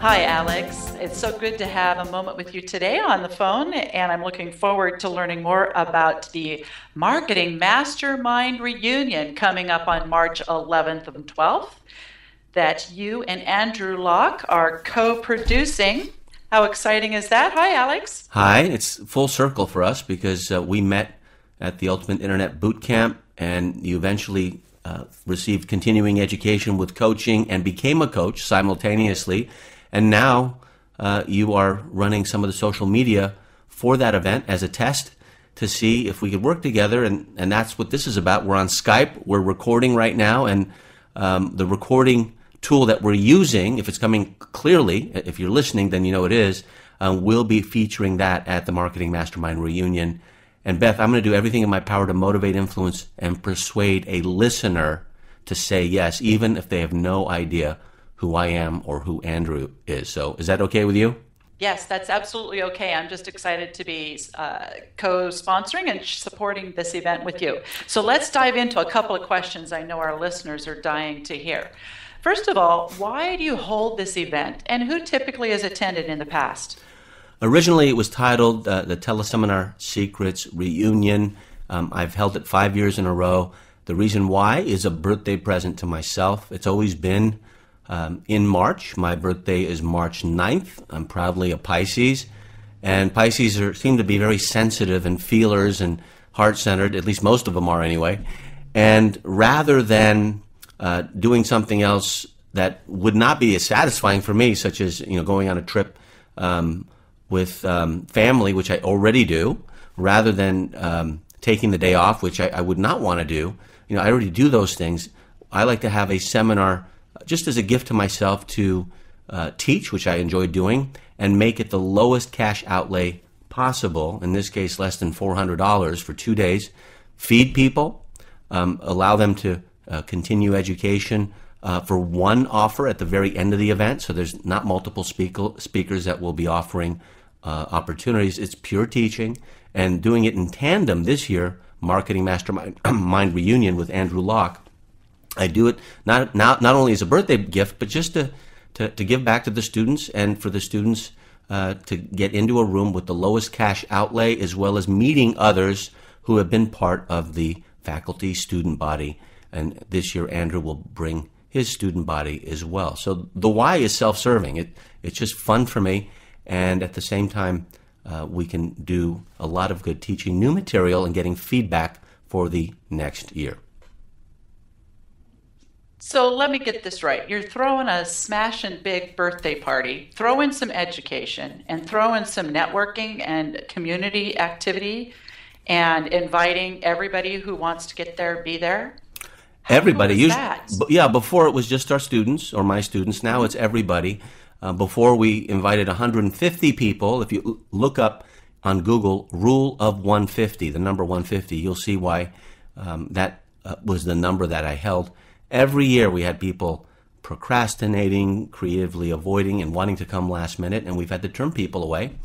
Hi, Alex. It's so good to have a moment with you today on the phone, and I'm looking forward to learning more about the Marketing Mastermind reunion coming up on March 11th and 12th that you and Andrew Locke are co-producing. How exciting is that? Hi, Alex. Hi, it's full circle for us because we met at the Ultimate Internet Boot Camp, and you eventually received continuing education with coaching and became a coach simultaneously. And now you are running some of the social media for that event as a test to see if we could work together. And that's what this is about. We're on Skype. We're recording right now. And the recording tool that we're using, if it's coming clearly, if you're listening, then you know it is, we'll be featuring that at the Marketing Mastermind reunion. And Beth, I'm going to do everything in my power to motivate, influence, and persuade a listener to say yes, even if they have no idea who I am or who Andrew is. So is that okay with you? Yes, that's absolutely okay. I'm just excited to be co-sponsoring and supporting this event with you. So let's dive into a couple of questions I know our listeners are dying to hear. First of all, why do you hold this event, and who typically has attended in the past? Originally, it was titled the Teleseminar Secrets Reunion. I've held it 5 years in a row. The reason why is a birthday present to myself. It's always been in March. My birthday is March 9th. I'm proudly a Pisces. And Pisces seem to be very sensitive and feelers and heart-centered, at least most of them are anyway. And rather than doing something else that would not be as satisfying for me, such as going on a trip with family, which I already do, rather than taking the day off, which I would not want to do. I already do those things. I like to have a seminar just as a gift to myself to teach, which I enjoy doing, and make it the lowest cash outlay possible, in this case less than $400 for 2 days, feed people, allow them to continue education for one offer at the very end of the event, so there's not multiple speakers that will be offering opportunities. It's pure teaching, and doing it in tandem this year, Marketing Mastermind reunion with Andrew Locke. I do it not only as a birthday gift, but just to give back to the students, and for the students to get into a room with the lowest cash outlay, as well as meeting others who have been part of the faculty student body. And this year, Andrew will bring his student body as well. So the why is self-serving. It's just fun for me, and at the same time, we can do a lot of good teaching new material and getting feedback for the next year. So let me get this right. You're throwing a smashing big birthday party, throw in some education, and throw in some networking and community activity, and inviting everybody who wants to get there, be there. Everybody. How cool is that? Yeah, before it was just our students or my students. Now it's everybody. Before we invited 150 people. If you look up on Google, Rule of 150, the number 150, you'll see why that was the number that I held. Every year we had people procrastinating, creatively avoiding, and wanting to come last minute, and we've had to turn people away.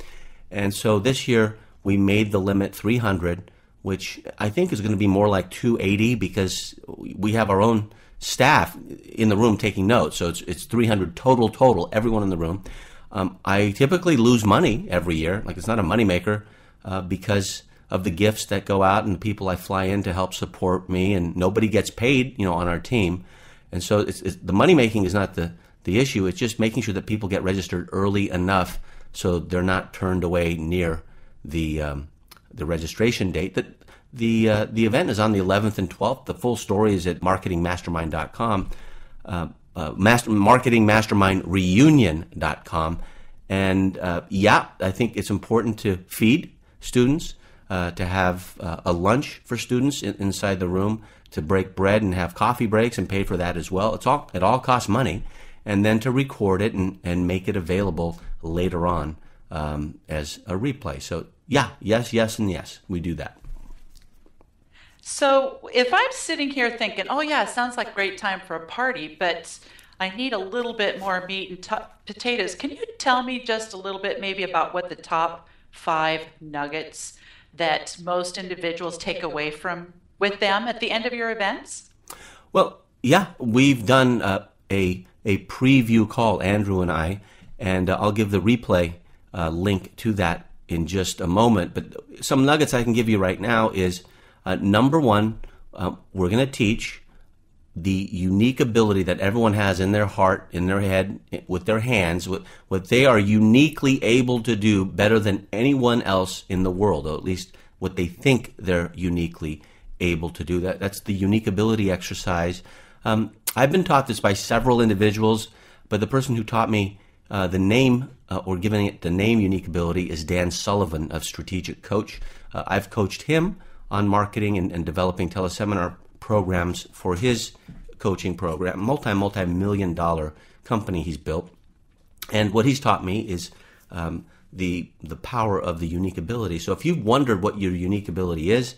And so this year we made the limit 300, which I think is going to be more like 280 because we have our own staff in the room taking notes. So it's 300 total, everyone in the room. I typically lose money every year. Like, it's not a moneymaker because of the gifts that go out and the people I fly in to help support me, and nobody gets paid, on our team. And so the money making is not the issue. It's just making sure that people get registered early enough so they're not turned away near the registration date. The event is on the 11th and 12th. The full story is at marketingmastermind.com, marketingmastermindreunion.com. And I think it's important to feed students, to have a lunch for students inside the room, to break bread and have coffee breaks and pay for that as well. It all costs money. And then to record it and make it available later on as a replay. So yes, and yes, we do that. So if I'm sitting here thinking, oh yeah, it sounds like a great time for a party, but I need a little bit more meat and potatoes, can you tell me just a little bit maybe about what the top 5 nuggets that most individuals take away with them at the end of your events? Well, yeah, we've done a preview call, Andrew and I, And I'll give the replay link to that in just a moment. But some nuggets I can give you right now is, number one, we're going to teach the unique ability that everyone has in their heart, in their head, with their hands, what they are uniquely able to do better than anyone else in the world, or at least what they think they're uniquely able to do. That's the unique ability exercise. I've been taught this by several individuals, but the person who taught me the name, or giving it the name unique ability, is Dan Sullivan of Strategic Coach. I've coached him on marketing and developing teleseminar programs for his coaching program, multi-million dollar company he's built. And what he's taught me is the power of the unique ability. So if you've wondered what your unique ability is,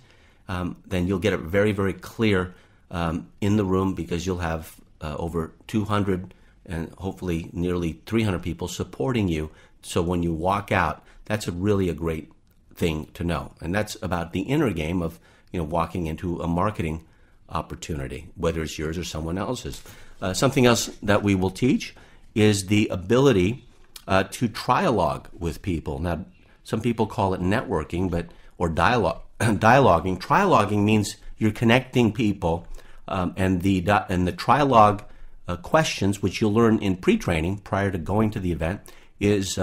then you'll get it very, very clear in the room, because you'll have over 200 and hopefully nearly 300 people supporting you. So when you walk out, that's really a great thing to know. And that's about the inner game of walking into a marketing opportunity, whether it's yours or someone else's. Something else that we will teach is the ability to trialogue with people. Now, some people call it networking, or dialoguing. Trialoguing means you're connecting people, and the trialogue questions, which you'll learn in pre-training prior to going to the event, is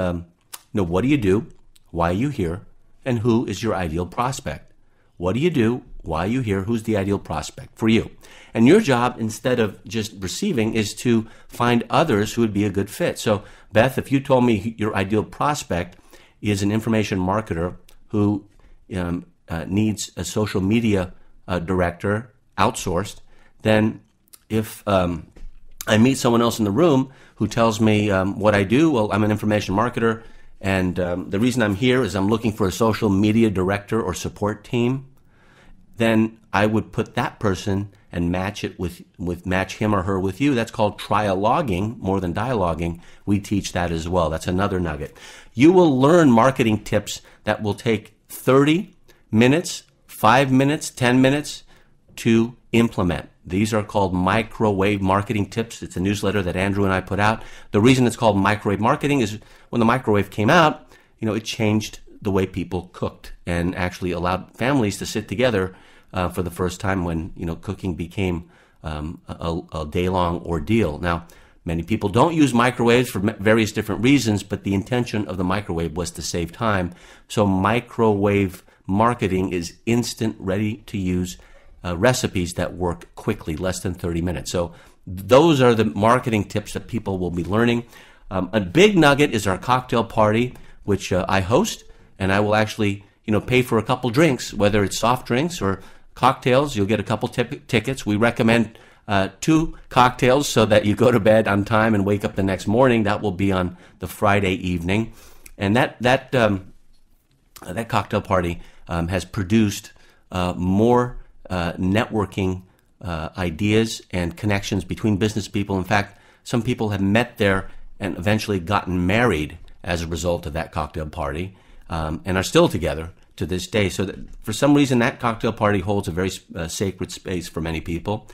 what do you do, why are you here, and who is your ideal prospect? What do you do, why are you here, who's the ideal prospect for you? And your job, instead of just receiving, is to find others who would be a good fit. So, Beth, if you told me your ideal prospect is an information marketer who needs a social media director outsourced, then if I meet someone else in the room who tells me what I do, well, I'm an information marketer, and the reason I'm here is I'm looking for a social media director or support team, then I would put that person and match it with match him or her with you. That's called trialoguing more than dialoguing. We teach that as well. That's another nugget. You will learn marketing tips that will take 30 minutes, 5 minutes, 10 minutes to implement. These are called microwave marketing tips. It's a newsletter that Andrew and I put out. The reason it's called microwave marketing is when the microwave came out, it changed the way people cooked and actually allowed families to sit together for the first time when, cooking became a day-long ordeal. Now, many people don't use microwaves for various different reasons, but the intention of the microwave was to save time. So microwave marketing is instant, ready-to-use recipes that work quickly, less than 30 minutes. So those are the marketing tips that people will be learning. A big nugget is our cocktail party, which I host, and I will actually, pay for a couple drinks, whether it's soft drinks or cocktails. You'll get a couple tickets. We recommend 2 cocktails so that you go to bed on time and wake up the next morning. That will be on the Friday evening, and that cocktail party has produced more networking ideas and connections between business people. In fact, some people have met there and eventually gotten married as a result of that cocktail party, and are still together to this day. So that for some reason, that cocktail party holds a very sacred space for many people.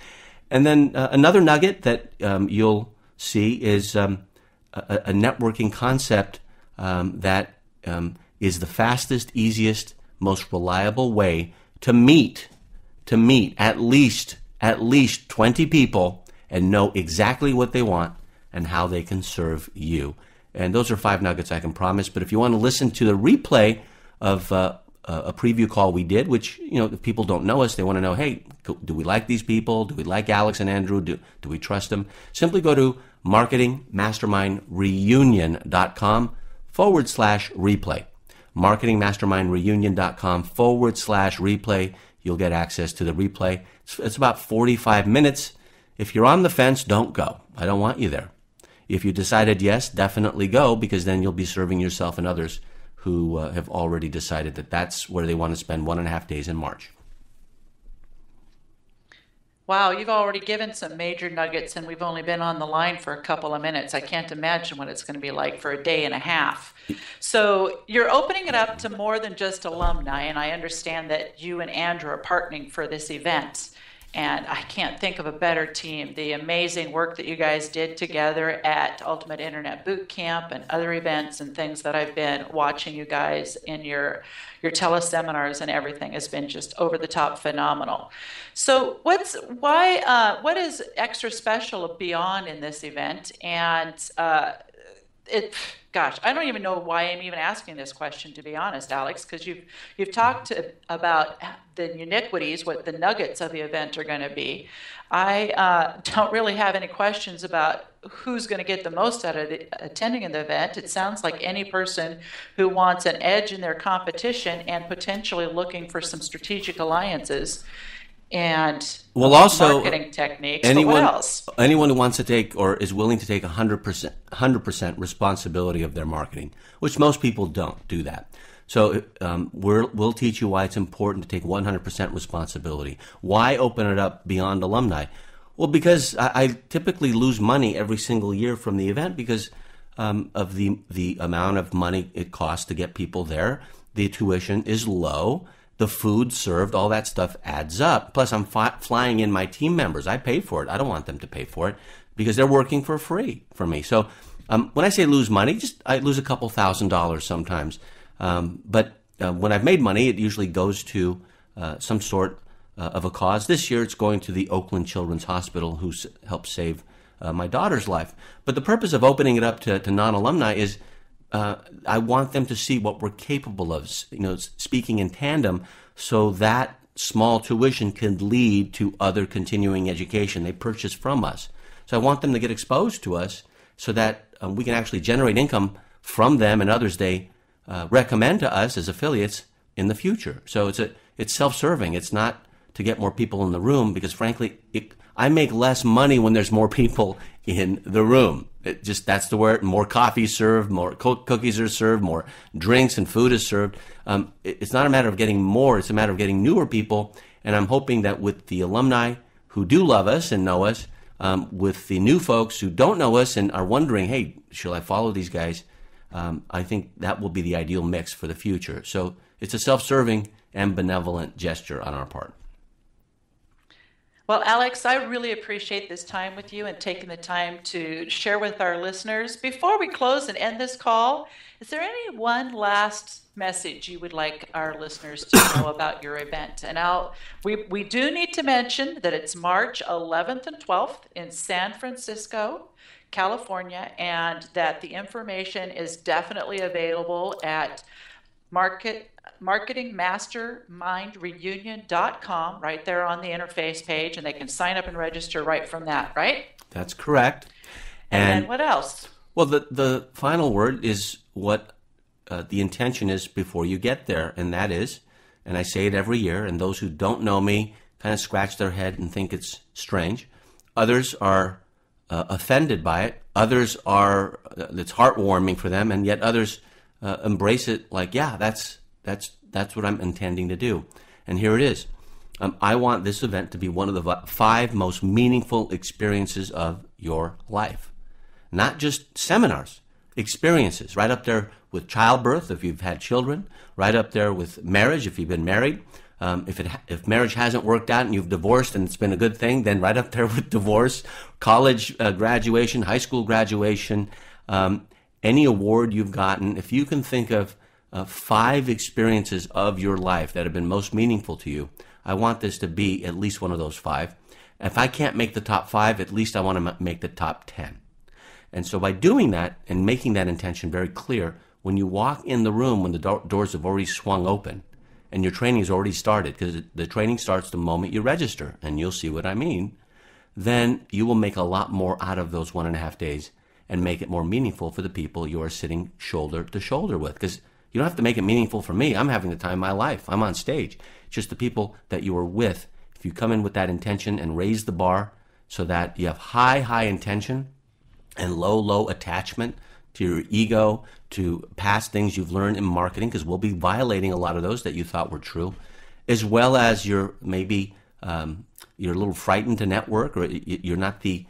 And then another nugget that you'll see is a networking concept that is the fastest, easiest, most reliable way to meet at least 20 people and know exactly what they want and how they can serve you. And those are 5 nuggets I can promise. But if you want to listen to the replay of a preview call we did, which, if people don't know us, they want to know, hey, do we like these people? Do we like Alex and Andrew? Do we trust them? Simply go to marketingmastermindreunion.com/replay. marketingmastermindreunion.com/replay. You'll get access to the replay. It's about 45 minutes. If you're on the fence, don't go. I don't want you there. If you decided yes, definitely go, because then you'll be serving yourself and others who have already decided that that's where they want to spend 1.5 days in March. Wow, you've already given some major nuggets, and we've only been on the line for a couple of minutes. I can't imagine what it's going to be like for a day and a half. So you're opening it up to more than just alumni, and I understand that you and Andrew are partnering for this event. And I can't think of a better team. The amazing work that you guys did together at Ultimate Internet Boot Camp and other events and things that I've been watching you guys in your teleseminars and everything has been just over the top phenomenal. So what is extra special beyond in this event? And gosh, I don't even know why I'm even asking this question, to be honest, Alex, because you've talked about the iniquities, what the nuggets of the event are going to be. I don't really have any questions about who's going to get the most out of attending the event. It sounds like any person who wants an edge in their competition and potentially looking for some strategic alliances and marketing techniques. Anyone, but what else? Anyone who wants to take or is willing to take 100% responsibility of their marketing, which most people don't do that. So we'll teach you why it's important to take 100% responsibility. Why open it up beyond alumni? Well, because I typically lose money every single year from the event because of the amount of money it costs to get people there. The tuition is low. The food served, all that stuff adds up. Plus, I'm flying in my team members. I pay for it. I don't want them to pay for it because they're working for free for me. So when I say lose money, I lose a couple $1,000s sometimes. But when I've made money, it usually goes to some sort of a cause. This year, it's going to the Oakland Children's Hospital, who helped save my daughter's life. But the purpose of opening it up to non-alumni is I want them to see what we're capable of, speaking in tandem, so that small tuition can lead to other continuing education they purchase from us. So I want them to get exposed to us so that we can actually generate income from them and others they recommend to us as affiliates in the future. So it's self-serving. It's not to get more people in the room because, frankly, I make less money when there's more people in the room. That's the word. More coffee is served, more cookies are served, more drinks and food is served. It's not a matter of getting more. It's a matter of getting newer people. And I'm hoping that with the alumni who do love us and know us, with the new folks who don't know us and are wondering, hey, should I follow these guys? I think that will be the ideal mix for the future. So it's a self-serving and benevolent gesture on our part. Well, Alex, I really appreciate this time with you and taking the time to share with our listeners. Before we close and end this call, is there any one last message you would like our listeners to know about your event? And we do need to mention that it's March 11th and 12th in San Francisco, California, and that the information is definitely available at marketingmastermindreunion.com, right there on the interface page, and they can sign up and register right from that, right? That's correct. And then what else? Well, the final word is what the intention is before you get there, and that is, and I say it every year, and those who don't know me kind of scratch their head and think it's strange. Others are offended by it. Others are, it's heartwarming for them, and yet others embrace it like, yeah, that's what I'm intending to do. And here it is. I want this event to be one of the 5 most meaningful experiences of your life. Not just seminars, experiences. Right up there with childbirth, if you've had children. Right up there with marriage, if you've been married. If marriage hasn't worked out and you've divorced and it's been a good thing, then right up there with divorce, college graduation, high school graduation, any award you've gotten. If you can think of 5 experiences of your life that have been most meaningful to you, I want this to be at least one of those 5. If I can't make the top 5, at least I want to make the top 10. And so by doing that and making that intention very clear, when you walk in the room, when the doors have already swung open and your training has already started, because the training starts the moment you register, and you'll see what I mean, then you will make a lot more out of those 1.5 days and make it more meaningful for the people you are sitting shoulder to shoulder with. Because you don't have to make it meaningful for me. I'm having the time of my life. I'm on stage. It's just the people that you are with. If you come in with that intention and raise the bar so that you have high intention and low attachment to your ego, to past things you've learned in marketing, because we'll be violating a lot of those that you thought were true, as well as you're maybe you're a little frightened to network, or you're not the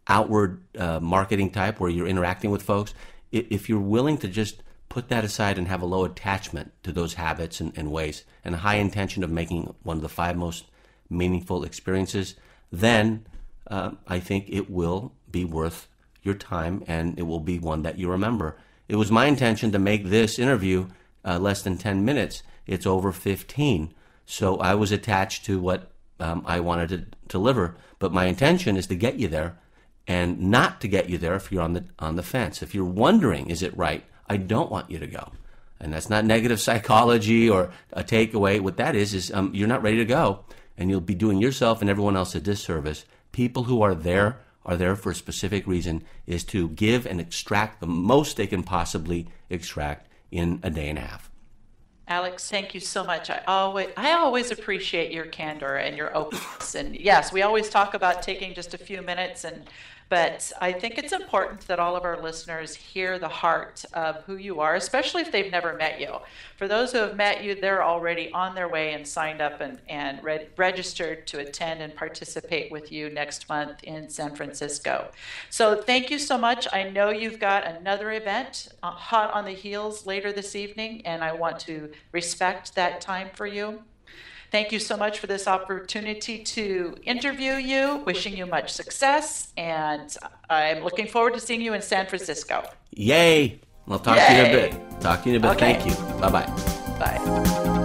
outward marketing type where you're interacting with folks. If you're willing to just put that aside and have a low attachment to those habits and ways, and a high intention of making one of the 5 most meaningful experiences, then I think it will be worth your time, and it will be one that you remember. It was my intention to make this interview less than 10 minutes. It's over 15. So I was attached to what I wanted to deliver. But my intention is to get you there, and not to get you there if you're on the fence. If you're wondering, is it right? I don't want you to go. And that's not negative psychology or a takeaway. What that is you're not ready to go, and you'll be doing yourself and everyone else a disservice. People who are there for a specific reason, is to give and extract the most they can possibly extract in a day and a half. Alex, thank you so much. I always appreciate your candor and your openness. And yes, we always talk about taking just a few minutes, but I think it's important that all of our listeners hear the heart of who you are, especially if they've never met you. For those who have met you, they're already on their way and signed up and registered to attend and participate with you next month in San Francisco. So thank you so much. I know you've got another event hot on the heels later this evening, and I want to respect that time for you. Thank you so much for this opportunity to interview you. Wishing you much success, and I'm looking forward to seeing you in San Francisco. Yay! I'll talk to you in a bit. Okay. Thank you. Bye-bye. Bye.